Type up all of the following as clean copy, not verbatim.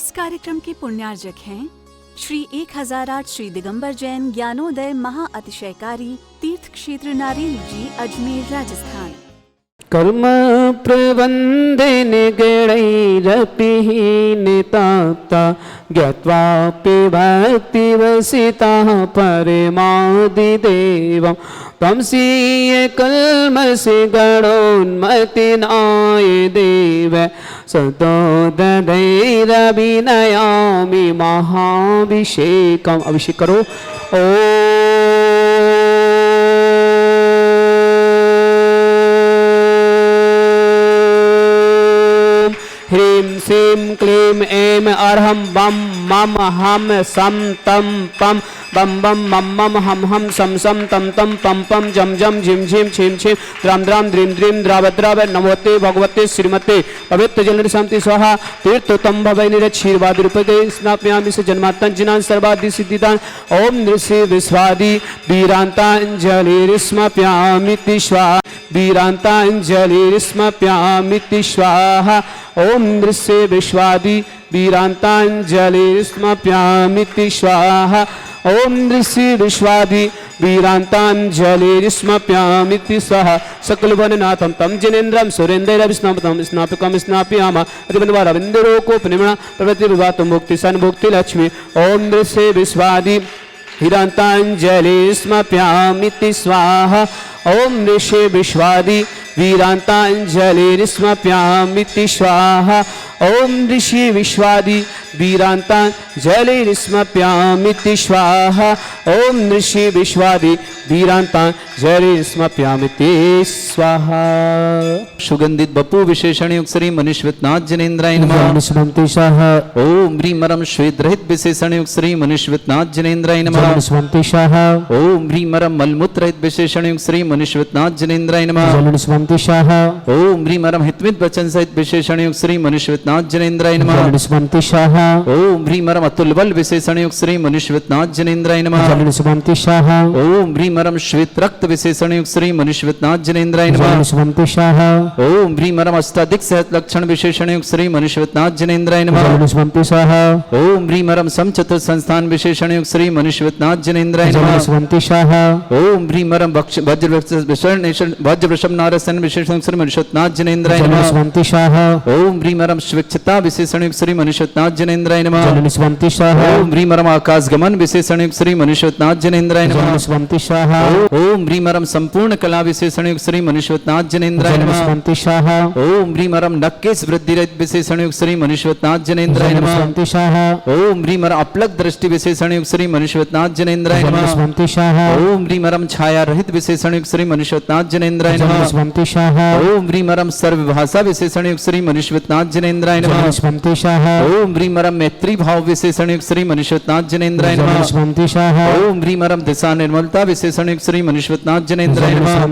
इस कार्यक्रम के पुण्यार्जक हैं श्री 1008 श्री दिगंबर जैन ज्ञानोदय महाअतिशयकारी तीर्थ क्षेत्र नारेल जी, अजमेर, राजस्थान। कर्म प्रबन्धेन गणैरपि निताप्ता ज्ञात्वापि भक्तिवसिताः परमादिदेवं त्वं स्वीय कल्मषे गणोन्मतिनाय देव सतोदधैरभिनयामि महाभिषेकम्। अभिषेक करो। ह्रीं श्रीं क्लीं ऐं अर्हं बम मम हम सम तम पम बम बम मम मम हम हम सम सम तम तम पम पम जम जम झिम झिम छिम छिम द्राम द्राम द्रीम द्रीम द्राव द्राव नमोते भगवते श्रीमते पवित्र जल शांति स्वाहा तीर्थोत्तम भवै निरक्षीर्वाद रूपके स्नापयामि से जन्मात्मजिनां सर्वादि सिद्धिदान ओम नृषि विश्वादि वीरांतांजलिस्मप्यामि स्वाहा वीरांतांजलिस्मप्यामि स्वाहा ओम नृषि विश्वादि वीरांतांजलिस्मप्यामि स्वाहा ओम नृषि विश्वादि वीरांतांजलिस्मप्यामि स्वाहा सकलवननाथं तं जिनेन्द्रं सुरेन्द्रैरभिस्नापितं स्नापकं स्नापयामः अतिबन्धवारविन्दरोकोपनिमणा प्रवृत्ति विवातो मुक्ति सन्मुक्ति लक्ष्मी ओम नृषि विश्वादि वीरांतांजलिस्मप्यामि स्वाहा ओम नृषि विश्वादि वीरांतांजलिस्मप्यामि स्वाहा ओम ऋषि विश्वादि वीरांतांजलिस्मप्यामि स्वाहा ओम ऋषि विश्वादि वीरांतांजलिस्मप्यामि स्वाहा। सुगंधित बपू विशेषण युक्त श्री मनीषवितनाथ जनेन्द्राय नमः। ओम ह्रीमरम श्वेत रहित विशेषण युक्त श्री मनीषवितनाथ जनेन्द्राय नमः। ओम ह्रीमरम मलमूत्र रहित विशेषण युक्त श्री मनीषवितनाथ जनेन्द्राय नमः। ओम ह्रीमरम हितमित वचन सहित विशेषण युक्त श्री मनीषवितनाथ जनेन्द्राय नमः। ओम ह्रीमरम अतुल बल विशेषण युक्त श्री मनीषवितनाथ जनेन्द्राय नमः। ओम ह्रीमरम श्वेत रक्त विशेषण युक्त श्री मनीषवितनाथ जनेन्द्राय नमः। ओम ह्रीमरम अष्टाधिक सहत लक्षण विशेषण युक्त श्री मनीषवितनाथ जनेन्द्राय नमः। ओम ह्रीमरम समचतुर संस्थान विशेषण युक्त श्री मनीषवितनाथ जनेन्द्राय नमः। ओम ह्रीमरम वज्र वृषभ नारसन विशेषण श्री मनीषवितनाथ जनेन्द्राय नमः। ओम ह्रीमरम स्वेच्छता विशेषण युक्त श्री मनीषवितनाथ जनेन्द्राय नमः। ओम ह्रीमरम आकाश गमन विशेषण युक्त श्री मनीषवितनाथ जनेन्द्राय नमः। ओम ह्रीमरम संपूर्ण कला विशेषण युक्त श्री मनीषवितनाथ जनेन्द्राय नमः। ओम ह्रीमरम नक्केश वृद्धि रहित विशेषण युक्त श्री मनीषवितनाथ जनेन्द्राय नमः। ओम ह्रीमरम अपलक दृष्टि विशेषण युक्त श्री मनीषवितनाथ जनेन्द्राय नमः। ओम ह्रीमरम छाया रहित विशेषण युक्त श्री मनीषवितनाथ जनेन्द्राय नमः। ओम ह्रीमरम सर्वभाषा विशेषण युक्त श्री मनीषवितनाथ जनेन्द्राय नमः। ओम ह्रीमरम मैत्री भाव विशेषण युक्त श्री मनीषवितनाथ जनेन्द्राय नमः। ओम ह्रीमरम दिशा निर्मलता विशेषण युक्त श्री मनीषवितनाथ जनेन्द्राय नमः।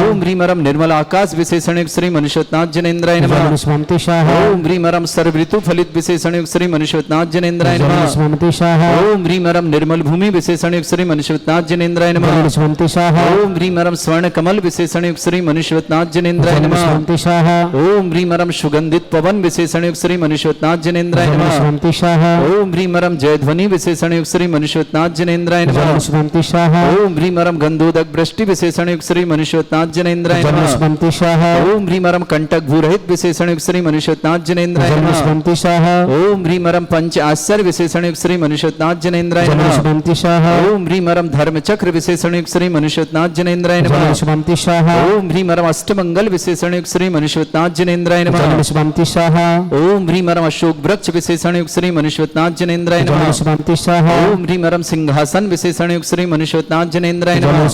ओम ह्रीमरम निर्मल आकाश विशेषण युक्त श्री मनीषवितनाथ जनेन्द्राय नमः। ओम ह्रीमरम सर्व ऋतु फलित विशेषण युक्त श्री मनीषवितनाथ जनेन्द्राय नमः। ओम ह्रीमरम निर्मल भूमि विशेषण युक्त श्री मनीषवितनाथ जनेन्द्राय नमः। ओम ह्रीमरम स्वर्ण कमल विशेषण युक्त श्री मनीषवितनाथ जनेन्द्राय नमः। ओम ह्रीमरम सुगंधित पवन विशेषण युक्त श्री मनीषवितनाथ जनेन्द्राय नमः। ओम ह्रीमरम जयध्वनि विशेषण युक्त श्री मनीषवितनाथ जनेन्द्राय नमः। ओम ह्रीमरम गंधोदक वृष्टि विशेषण युक्त श्री मनीषवितनाथ जनेन्द्राय नमः। ओम ह्रीमरम कंटक भूरहित विशेषण युक्त श्री मनीषवितनाथ जनेन्द्राय नमः। ओम ह्रीमरम पंच आश्चर्य विशेषण युक्त श्री मनीषवितनाथ जनेन्द्राय नमः। ओम ह्रीमरम धर्म चक्र विशेषण युक्त श्री मनीषवितनाथ जनेन्द्राय नमः। ओम ह्रीमरम अष्टमंगल विशेषण युक्त श्री मनीषवितनाथ जनेन्द्राय नमः। ओम ह्रीमरम अशोक वृक्ष विशेषण युक्त श्री मनीषवितनाथ जनेन्द्राय नमः। ओम ह्रीमरम सिंहासन विशेषण युक्त श्री मनीषवितनाथ जनेन्द्राय नमः।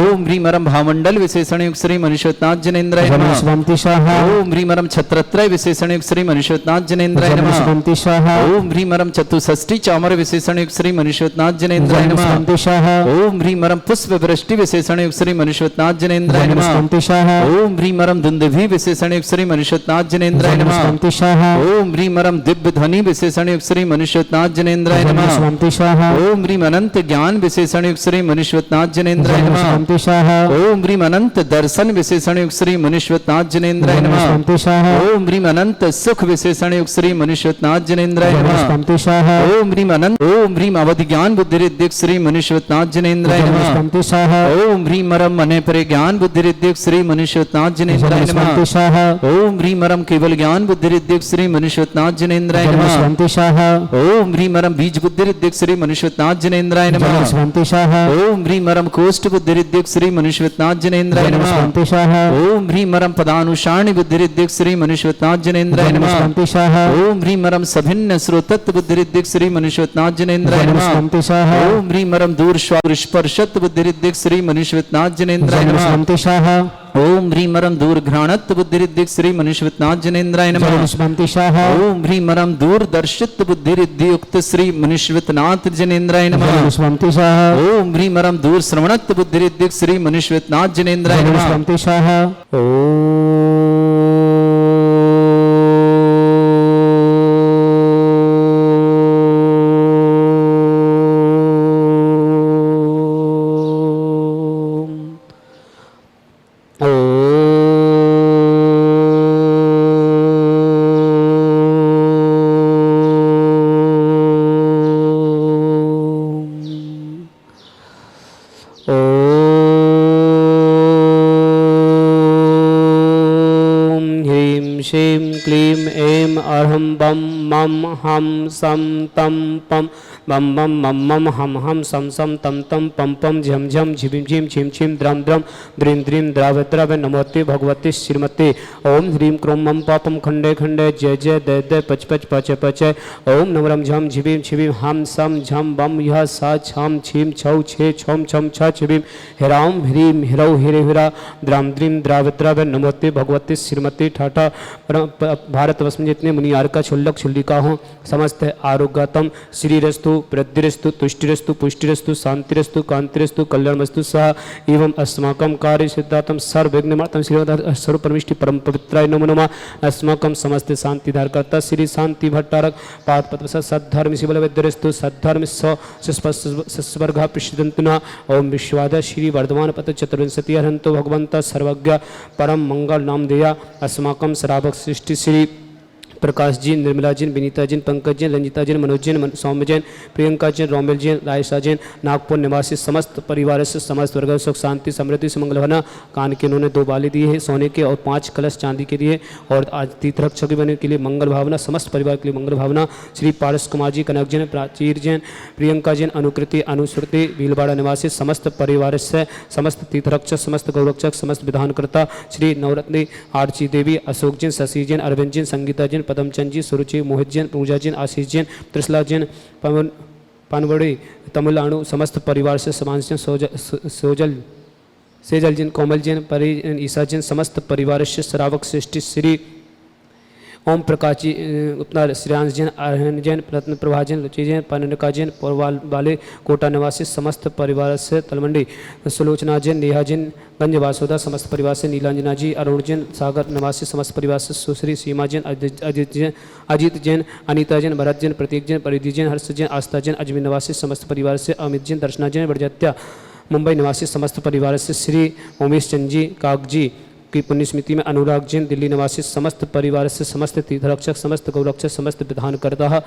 ओम ह्रीमरम भामंडल विशेषण युक्त श्री मनीषवितनाथ जनेन्द्राय नमः। ओम ह्रीमरम छत्रत्रय विशेषण युक्त श्री मनीषवितनाथ जनेन्द्राय नमः। ओम ह्रीमरम चतुष्षष्टि चामर विशेषण युक्त श्री मनीषवितनाथ जनेन्द्राय नमः। ओम ह्रीमरम पुष्प वृष्टि विशेषण युक्त श्री मनीषवितनाथ जनेन्द्राय नमः। ओम ह्रीमरम दुंदुभि विशेषण युक्त श्री मनीषवितनाथ जनेन्द्राय नमः। ओम ह्रीमरम दिव्य ध्वनि विशेषण युक्त श्री मनीषवितनाथ जनेन्द्राय नमः। ओम ह्रीम अनंत ज्ञान विशेषण युक्त श्री मनुष्यनाथ जनेन्द्राय नमः। ओम ह्रीम अनंत दर्शन विशेषण युक्त श्री मनुष्यनाथ जनेन्द्राय नमः। ओम ह्रीम अनंत सुख विशेषण युक्त श्री मनुष्यनाथ जनेन्द्राय नमः। ओम ह्रीम अवधि ज्ञान बुद्धि रिद्धिक श्री मनुष्यनाथ जनेन्द्राय नमः। ओम ह्रीम मरम मने परे ज्ञान बुद्धि रिद्धिक श्री मनुष्यनाथ जनेन्द्राय नमः। ओम ह्रीम मरम केवल ज्ञान बुद्धि रिद्धिक श्री मनुष्यनाथ जनेन्द्राय नमः। ओम ह्रीम मरम बीज बुद्धि रिद्धिक श्री मनुष्यनाथ जनेन्द्राय नमः। ओम ह्रीम मरम कोष्ठ बुद्धि रिद्धिक श्री मनुष्यनाथ जनेन्द्राय नमः। ओम ह्रीम मरम पदानुसारणी बुद्धि रिद्धिक श्री मनुष्यनाथ जनेन्द्राय नमः। ओम ह्रीम मरम सभिन्न श्रोतत्व बुद्धि रिद्धिक श्री मनुष्यनाथ जनेन्द्राय नमः। ओम ह्रीम मरम दूर स्पर्शत बुद्धि रिद्धिक श्री मनुष्यनाथ जनेन्द्राय नमः। ओम ह्रीम मरम दूर घ्राणत्व बुद्धि रिद्धिक श्री मनुष्यनाथ जनेन्द्राय नमः। ओम ह्रीम मरम दूर दर्शित बुद्धि रिद्धि युक्त श्री मनुष्यनाथ जनेन्द्राय नमः। ओम ह्रीम मरम दूर श्रवणत्व बुद्धि रिद्धिक श्री मनुष्यनाथ जनेन्द्राय नमः। शीं क्लीं ऐं अर्हं बम मम हम सम तम पम बम बम मम मम हम सम सम तम तम पम पम झम झम झिम झिम छिम छिम द्रम द्रम द्रीं द्रीं द्राव द्रव नमोते भगवती श्रीमते। ओम ह्रीं क्रों मम पापम खंडे खंडे जय जय दय दय पच पच पच पच। ओम नमरम झम झिबीम छिबीम हम सम झम बम यह सा छम छिम छौ छे छम छम छ छिबीम हिराम ह्रीं हिरौ हिरे हिरा द्राम द्रीं द्राव द्रव नमोते भगवती श्रीमती। ठाठा भारतवर्ष में जितने मुनियार का छुल्लक छुल्लिका हो समस्त आरोग्यतम श्रीरस्तु वृद्धिरस्तु तुष्टिरस्तु पुष्टिरस्तु शांतिरस्तु कांतिरस्तु कल्याणमस्तु सह एवं अस्माकं कार्य सिद्धातम सर्वविघ्नमार्तम श्रीमद् सर्व परमिष्टि परम पवित्राय नमो नमः। अस्माकं समस्त शांति धारकर्ता श्री शांति भट्टारक पादपद्म सद्धर्म शिवल विद्यरस्तु सद्धर्म सस्वर्घ प्रसिद्धंतुना। ओम विश्वाद श्री वर्धमान पत चतुर्विंशति हरंतो भगवंत सर्वज्ञ परम मंगल नाम देया। अस्माकं श्रावक सृष्टि श्री प्रकाश जी, निर्मला जी, विनीता जी, पंकज जी, रंजिता जी, मनोज जी, सौम्य जैन, प्रियंका जी, रोमिल जी, रायसा जी, नागपुर निवासी समस्त परिवार से समस्त वर्ग सुख शांति समृद्धि से मंगल भावना। कान के उन्होंने 2 बाले दिए हैं सोने के और 5 कलश चांदी के दिए और आज तीर्थरक्षक बनने के लिए मंगल भावना समस्त परिवार के लिए मंगल भावना। श्री पारस कुमार जी, कनक जैन, प्राचीर जैन, प्रियंका जैन, अनुकृति, अनुश्रुति, भीलवाड़ा निवासी समस्त परिवार से समस्त तीर्थरक्षक समस्त गौरक्षक समस्त विधानकर्ता श्री नवरत्नी आरची देवी, अशोक जैन, शशि जैन, अरविंद जैन, संगीता जैन, पदमचंद जी, सुरुचि, मोहित जैन, पूजा जैन, आशीष जैन, त्रिशला जैन, पनवड़ी, तमिलनाडु समस्त परिवार से समान जैन, सेजल जैन, कोमल जैन, परी ईसा जैन समस्त परिवार से श्रावक सृष्टि श्री ओम प्रकाश जी, उपना श्रेयांश जैन, आर्यन जैन, रत्न प्रभा जैन, रुचि जैन, पनका जैन, पोरवाल वाले कोटा निवासी समस्त परिवार से तलमंडी, सुलोचना जैन, नेहा जैन, गंज वासुदा समस्त परिवार से नीलांजना जी, अरुण जैन, सागर निवासी समस्त परिवार से सुश्री, सीमा जैन, अजीत जैन, अनीता जैन, भरत जैन, प्रतीक जैन, परिधि जैन, हर्ष जैन, आस्था जैन, अजमेर निवासी समस्त परिवार से अमित जैन, दर्शना जैन, बड़जत्या मुंबई निवासी समस्त परिवार से श्री उमेश चंद जी, काक जी की पुण्य स्मृति में अनुराग जैन, दिल्ली निवासी समस्त परिवार से समस्त तीर्थरक्षक समस्त गौरक्षक समस्त विधानकर्ता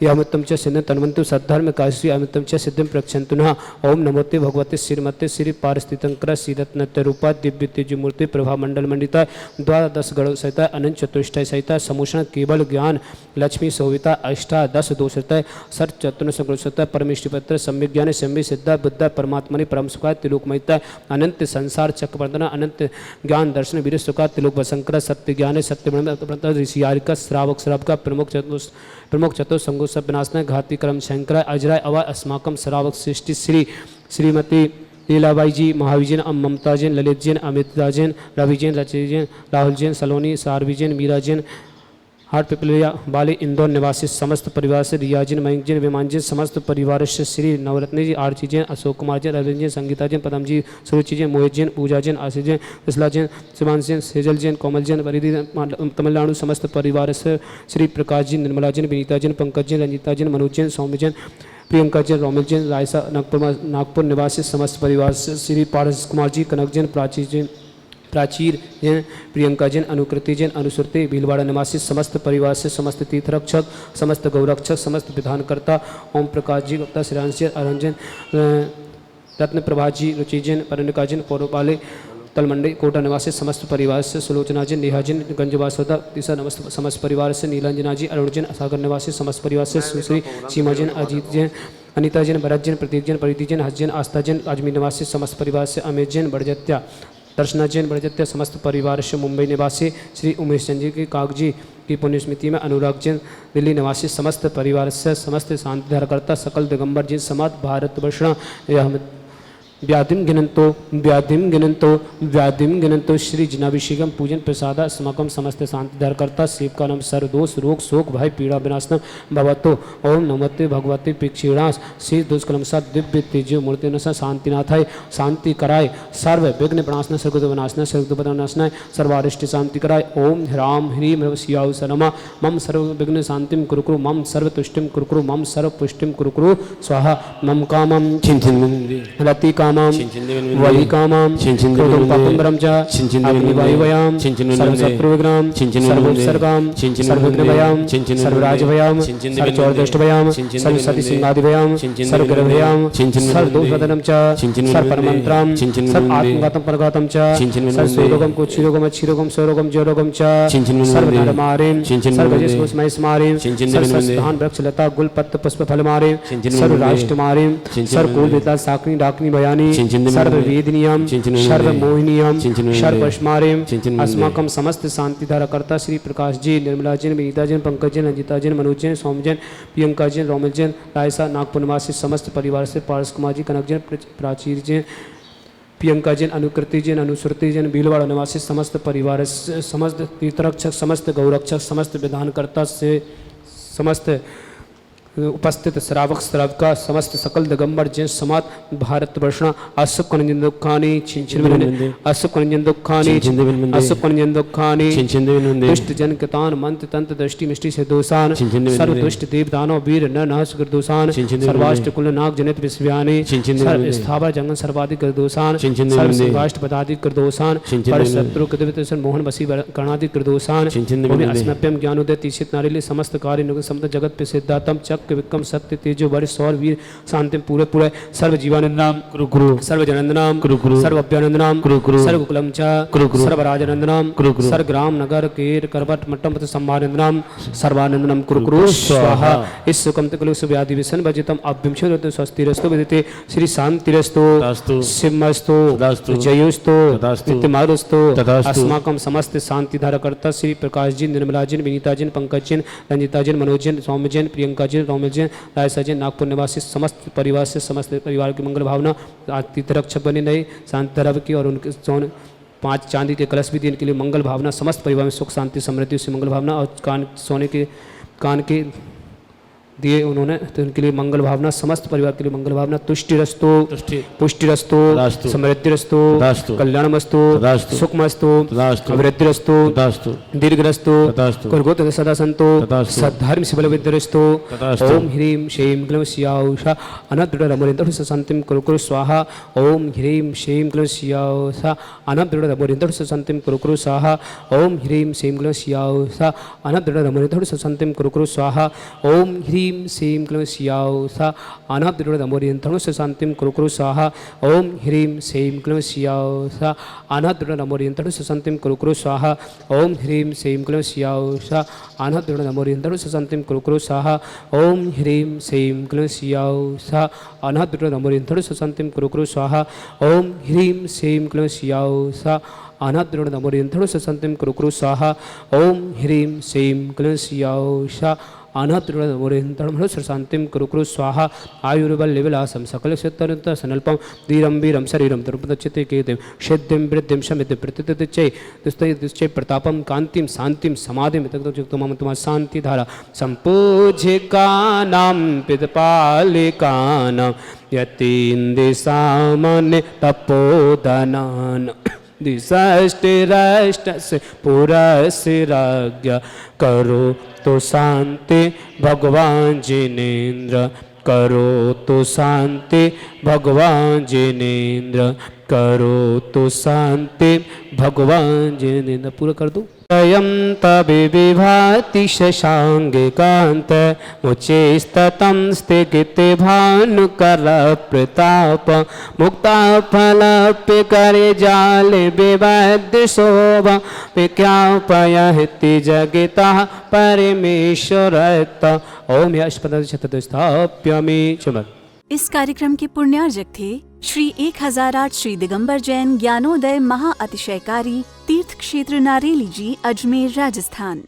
यामुत्तम च सिद्धं तन्वन्तु सद्धर्म काशी अमितम च सिद्धिं प्रक्षन्तुनः। ओम नमोते भगवते श्रीमते श्री पारस्थितंकर श्रीरत्नत्य रूपा दिव्य तेज मूर्ति प्रभा मंडल मंडिता द्वादश गण सहिता अनंत चतुष्टय सहिता समूषण केवल ज्ञान लक्ष्मी शोभिता अष्टादश दोषता सर चतुर्न संगुणता परमेश्वरपत्र सम्यक ज्ञान सम्य सिद्धा बुद्धा परमात्मनि परम सुखा त्रिलोकमयता अनंत संसार चक्रवर्धना अनंत ज्ञान दर्शन वीर सुखा त्रिलोक वसंकर सत्य ज्ञान सत्य ब्रह्म ऋषियारिका श्रावक श्रावका प्रमुख चतुर संगो सब विनाशना घाती कर्म शंकर अजराय अवा अस्माकम श्रावक सृष्टि श्रीमती लीलाबाई जी, महावीर जैन, ममता जैन, ललित जैन, अमिता जैन, रवि जैन, रचि जैन, राहुल जैन, सलोनी, सारवी जैन, मीरा जैन, हाट पिपलिया बाली इंदौर निवासी समस्त परिवार से रिया जैन, मयंक जैन, विमान जैन समस्त परिवार से श्री नवरत्न जी, आरती जैन, अशोक कुमार जैन, अरविंद जैन, संगीता जैन, पदम जी, सुरुचि जैन, मोहित जैन, पूजा जैन, आशीष जैन, इसला जैन, शिवान जैन, सेजल जैन, कोमल जैन, परिधि तमिलनाडु समस्त परिवार से श्री प्रकाश जी, निर्मला जैन, विनीता जैन, पंकज जैन, रंजिता जैन, मनोज जैन, सौम्य जैन, प्रियंका जैन, रोमिल जैन, रायसा नागपुर निवासी समस्त परिवार से श्री पारस कुमार जी, कनक जैन, प्राचीर जैन, प्रियंका जैन, अनुकृति जैन, अनुश्रुति भीलवाड़ा निवासी समस्त परिवार से समस्त तीर्थरक्षक, समस्त गौरक्षक, समस्त विधानकर्ता ओम प्रकाश जी गुप्ता, श्रेयांश जैन, अरुण जैन, रत्न प्रभा जी, रुचि जैन, परनिका जैन, पौरपाले तलमंडी कोटा निवासी समस्त परिवार से सुलोचना जी, नेहा जी, गंजवासोदा तीसरा समस्त परिवार से नीलांजना जी, अरुण जैन, सागर निवासी समस्त परिवार से सुश्री सीमा जैन, अजीत जैन, अनिता जैन, भरत जैन, प्रतीक जैन, परिति जैन, हस जैन, आस्था जैन, अजमेर निवासी समस्त परिवार से अमित जैन, बड़जत्या, दर्शना जैन, बड़जत्या समस्त परिवार से मुंबई निवासी श्री उमेश चंद जी की कागजी की पुण्य स्मृति में अनुराग जैन, दिल्ली निवासी समस्त परिवार से समस्त शांति धारकर्ता सकल दिगंबर जैन समाज भारत वर्षण व्याधिम गिनंतो श्री जिनाभिषेकम पूजन प्रसाद अस्माकम समस्त शांति धरकर्ता शिव का नाम सर्वदोष रोग शोक भय पीड़ा विनाशनम भवतो ओम नमस्ते भगवते पिक्षीणास श्री दुष्कलमसा दिव्य तेजो मूर्ति नशा शांतिनाथाय शांति कराय सर्व विघ्न प्रणाशना सर्वद विनाशना सर्वद विनाशनाय सर्वारिष्ट शांति कराय ओम ह्राम ह्रीम ह्रवस्याउ सनमा मम सर्व विघ्न शांतिम कुरुकुरु मम सर्व तुष्टिम कुरुकुरु मम सर्व पुष्टिम कुरुकुरु स्वाहा मम कामम रति कामम वली कामम क्रोधम पापम ब्रह्मचा अग्निवायुवयाम सर्वशत्रुविघ्नाम सर्वोपसर्गाम सर्वविघ्नभयाम सर्वराजभयाम सर्वचौरदष्टभयाम सर्वसतिसिंहादिभयाम सर्वगर्भयाम सर्वदोषवदनम च सर्वपरमंत्राम सर्वात्मघातम परघातम च सर्वरोगम कुक्षिरोगम अच्छिरोगम स्वरोगम जयरोगम च सर्वनरमारेम सर्वजस्मस्मय स्मारेम सर्वसंस्थान वृक्ष लता गुल पत्र पुष्प फल मारेम सर्वराष्ट्रमारेम सर्वकुलविता साकनी डाकनी भयानी सर्ववेदनीयम सर्वमोहिनीयम सर्वश्मारेम अस्माकम समस्त शांति धारकर्ता श्री प्रकाश जी, निर्मला जैन, विनीता जैन, पंकज जैन, रंजिता जैन, मनोज जैन, सोम जैन, प्रियंका जैन, रोमिल जैन, रायसा नागपुर निवासी समस्त परिवार से पारस कुमार जी, कनक जैन, प्राचीर जैन, प्रियंका जैन, अनुकृति जैन, अनुश्रुति जैन, भीलवाड़ा निवासी समस्त परिवार से समस्त तीर्थरक्षक, समस्त गौरक्षक, समस्त विधानकर्ता से समस्त उपस्थित श्रावक श्राविका समस्त सकल दिगंबर जैन समाज भारत वर्षण असुख कंजन दुखानी छिंचिन असुख कंजन दुखानी असुख कंजन दुखानी दुष्ट जन कितान मंत्र तंत्र दृष्टि मिष्टि से दोषान सर्व दुष्ट देव दानव वीर न नाश कर दोषान सर्वाष्ट कुल नाग जनित विश्व्यानि सर्व स्थावर जंगन सर्वाधिक कर दोषान सर्व सिंहाष्ट पदाधिक कर दोषान पर शत्रु कृतवितसन मोहन वसी कर्णाधिक कर दोषान अस्मभ्यम ज्ञानोदय तीक्षित नारिले समस्त कार्य नुग समस्त जगत पे सिद्धातम चक विक्रम सत्य तेजो वरिष्ठ सौर वीर शांति पूरे पूरे सर्व जीवानंद नाम सर्व जनंद नाम सर्व अभ्यानंद नाम सर्व कुलम सर्व राजानंद नाम सर्व ग्राम नगर केर करवट मट्टम सम्मानंद नाम सर्वानंद नाम कुरु स्वाहा इस सुकम तकलु व्याधि विसन भजितम अभ्यंशो स्वस्तिरस्तु विदिते श्री शांतिरस्तु सिंहस्तु जयोस्तु नित्यमारुस्तु अस्माकम समस्त शांति धारकर्ता श्री प्रकाश जी, निर्मला जी, विनीता जी, पंकज जी, रंजिता जी, मनोज जी, सौम्य जी, प्रियंका जी, रोमिल जी, रायसा जी, नागपुर निवासी समस्त परिवार से समस्त परिवार की मंगल भावना तीर्थरक्षक बने रहे शांति धर्म की और उनके 5 चांदी के कलश भी दिए, इनके लिए मंगल भावना समस्त परिवार में सुख शांति समृद्धि से मंगल भावना और कान के दिए उन्होंने, तो उनके लिए मंगल भावना समस्त परिवार के लिए मंगल भावना तुष्टिरस्तु पुष्टिरस्तु समृद्धिरस्तु कल्याणमस्तु सुखमस्तु अभिवृद्धिरस्तु दीर्घरस्तु कर्गोत सदा संतो सद्धर्म शिवल विद्यरस्तु ओम ह्रीं श्रीं क्लीं स्याउषा अनद्दुरमरिन्दु ससंतिं कुरु स्वाहा ओम ह्रीं श्रीं क्लीं स्याउषा अनद्दुरमरिन्दु ससंतिं कुरु स्वाहा ओम ह्रीं श्रीं क्लीं स्याउषा अनद्दुरमरिन्दु ससंतिं कुरु स्वाहा ओम ह्रीं श्रीं क्लीं स्याउषा अनद्दुरमरिन्दु ससंतिं कुरु स्वाहा ओम ह्रीं श्रीं क्लीं स्याउषा अनद्दुरमरिन्दु ससंतिं कुरु स्वाहा ओम ह्रीं श्रीं क्लीं स्याउषा अनद्दुरमरिन्दु ससंतिं कुरु स्वाहा ओम ह्रीं श्रीं क्लीं स्याउषा अनद्दुरमरिन्दु ससंतिं कुरु स्वाहा ओम ह्रीं श्रीं क्लीं स्याउषा अनद्दुरमरिन्दु ससंतिं कुरु स्वाहा ओम ह्रीं श्रीं क्लीं स्याउषा अनद्दुरमरिन्दु ससंतिं कुरु स्वाहा आयुर्बलविलासं सकलक्षेत्रं सनल्पं धीरं वीरं शरीरं द्रुपदचिते केतिं सिद्धिं वृद्धिं शमिति प्रतितिच्चै दुस्तै प्रतापं कान्तिं शान्तिं समाधिं तत्तुक्तो मम तुम शांति धारा संपूज्यकानां पितपालिकानां यतीन्द्रिसामान्य तपोधनान् दिशष्टिरष्टस्य पुरस्सिराज्ञा करो तो शांति भगवान जिनेन्द्र करोतु शांति भगवान जिनेन्द्र, करोतु शांति भगवान जिनेन्द्र। पूरा कर दो। स्वयं तविभाति शशांगिकांत मुचेस्ततं स्थिगिते भानुकर प्रताप मुक्ता फलप्य करे जाल विवद्य शोभा विज्ञापयति जगिता परमेश्वरत। ओम यशपद स्थाप्यामि। चमन। इस कार्यक्रम के पुण्यार्जक थे श्री 1008 श्री दिगंबर जैन ज्ञानोदय महाअतिशयकारी तीर्थ क्षेत्र नारेली जी, अजमेर, राजस्थान।